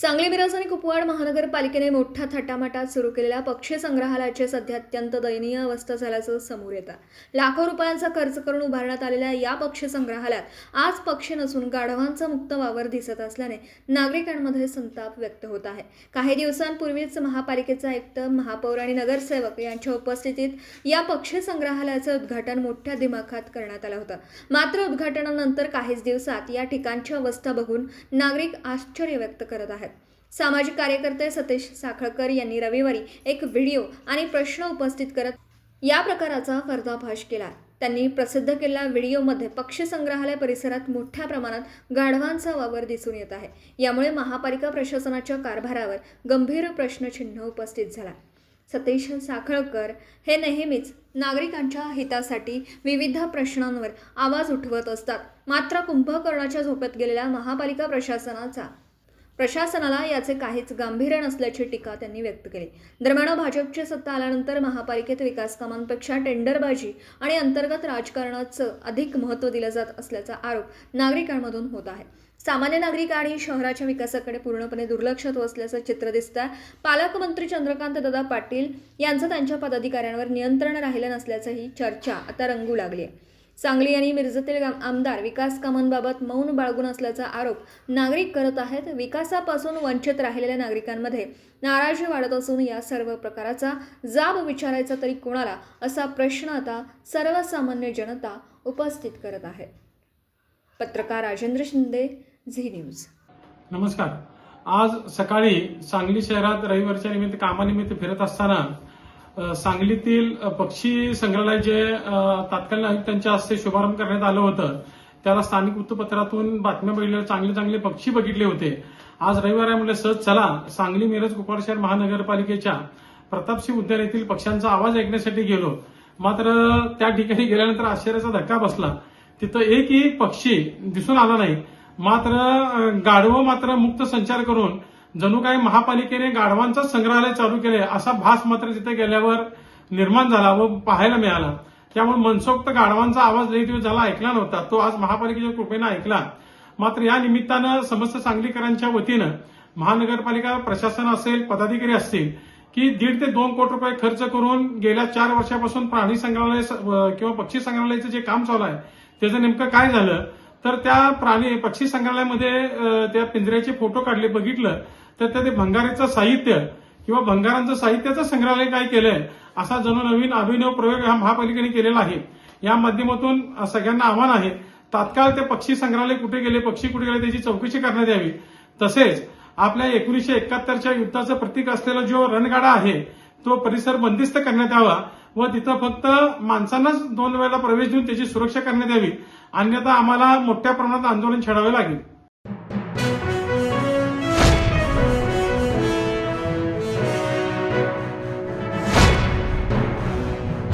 सांगली, मिरज आणि कुपवाड महानगरपालिकेने मोठ्या थाटामाटात सुरू केलेल्या पक्षी संग्रहालयाची सध्या अत्यंत दयनीय अवस्था झाल्याचं समोर येतं। लाखो रुपयांचा खर्च करून उभारण्यात आलेल्या या पक्षी संग्रहालयात आज पक्षी नसून गाढवांचा मुक्त वावर दिसत असल्याने नागरिकांमध्ये संताप व्यक्त होत आहे। काही दिवसांपूर्वीच महापालिकेचा आयुक्त, महापौर आणि नगरसेवक यांच्या उपस्थितीत या पक्षी संग्रहालयाचं उद्घाटन मोठ्या दिमाखात करण्यात आलं होतं। मात्र उद्घाटनानंतर काहीच दिवसात या ठिकाणची अवस्था बघून नागरिक आश्चर्य व्यक्त करत आहेत। सामाजिक कार्यकर्ते सतीश साखळकर यांनी रविवारी एक व्हिडिओ आणि प्रश्न उपस्थित करत या प्रकाराचा पर्दाफाश केला। त्यांनी प्रसिद्ध केलेल्या व्हिडिओमध्ये पक्षी संग्रहालय परिसरात मोठ्या प्रमाणात गाढवांचा वावर दिसून येत आहे। यामुळे महापालिका प्रशासनाच्या कारभारावर गंभीर प्रश्नचिन्ह उपस्थित झाला। सतीश साखळकर हे नेहमीच नागरिकांच्या हितासाठी विविध प्रश्नांवर आवाज उठवत असतात। मात्र कुंभकर्णाच्या झोपेत गेलेल्या महापालिका प्रशासनाला याचे काहीच गांभीर्य नसल्याची टीका त्यांनी व्यक्त केली। दरम्यान भाजपची सत्ता आल्यानंतर महापालिकेत विकास कामांपेक्षा टेंडरबाजी आणि अंतर्गत राजकारणाचं अधिक महत्त्व दिलं जात असल्याचा आरोप नागरिकांमधून होत आहे। सामान्य नागरिक आणि शहराच्या विकासाकडे पूर्णपणे दुर्लक्ष होत असल्याचं चित्र दिसतं। पालकमंत्री चंद्रकांत दादा पाटील यांचं त्यांच्या पदाधिकाऱ्यांवर नियंत्रण राहिलं नसल्याचंही चर्चा आता रंगू लागली आहे। सांगली आणि मिरजेतील आमदार विकास कामांबाबत मौन बाळगून असल्याचा आरोप नागरिक करत आहेत। विकासापासून वंचित राहिलेल्या नागरिकांमध्ये नाराजी वाढत असून या सर्व प्रकाराचा जाब विचारायचा तरी कोणाला, असा प्रश्न आता सर्वसामान्य जनता उपस्थित करत आहे। पत्रकार राजेंद्र शिंदे, झी न्यूज। नमस्कार। आज सकाळी सांगली शहरात रविवारच्या निमित्त कामानिमित्त फिरत असताना सांगलीतील पक्षी संग्रहालय जे तात्कालीन आयुक्तांच्या हस्ते शुभारंभ करण्यात आलं होतं, त्याला स्थानिक वृत्तपत्रातून बातम्या बघितल्या, चांगले चांगले पक्षी बघितले होते। आज रविवार आहे म्हणजे सहज चला सांगली, मिरज, कुपवाड शहर महानगरपालिकेच्या प्रतापसिंह उद्यान येथील पक्ष्यांचा आवाज ऐकण्यासाठी गेलो। मात्र त्या ठिकाणी गेल्यानंतर आश्चर्याचा धक्का बसला। तिथं एकही पक्षी दिसून आला नाही। मात्र गाढवं मात्र मुक्त संचार करून जणू काही महापालिकेने गाढवांचाच संग्रहालय चालू केले असा भास मात्र तिथे गेल्यावर निर्माण झाला व पाहायला मिळाला। त्यामुळे मनसोक्त गाढवांचा आवाज लई दिवस झाला ऐकला नव्हता, तो आज महापालिकेच्या कृपेने ऐकला। मात्र या निमित्तानं समस्त सांगलीकरांच्या वतीनं महानगरपालिका प्रशासन असेल, पदाधिकारी असतील की 1.5 ते 2 कोटी रुपये खर्च करून गेल्या 4 वर्षापासून प्राणी संग्रहालय किंवा पक्षी संग्रहालयाचं जे काम चालू आहे त्याचं नेमकं काय झालं, तर त्या पक्षी संग्रहालयामध्ये त्या पिंजऱ्याचे फोटो काढले, बघितलं तर ते भंगाराचं साहित्य किंवा भंगारांचं साहित्याचं संग्रहालय काय केलंय असा जणू नवीन अभिनव प्रयोग हा महापालिकेने केलेला आहे। या माध्यमातून सगळ्यांना आव्हान आहे, तात्काळ ते पक्षी संग्रहालय कुठे गेले, पक्षी कुठे गेले त्याची चौकशी करण्यात यावी। तसेच आपल्या 1971च्या युद्धाचं प्रतीक असलेला जो रणगाडा आहे तो परिसर बंदिस्त करण्यात यावा व तिथं फक्त माणसांनाच 2 वेळेला प्रवेश देऊन त्याची सुरक्षा करण्यात यावी, अन्यथा आम्हाला मोठ्या प्रमाणात आंदोलन छेडावे लागेल।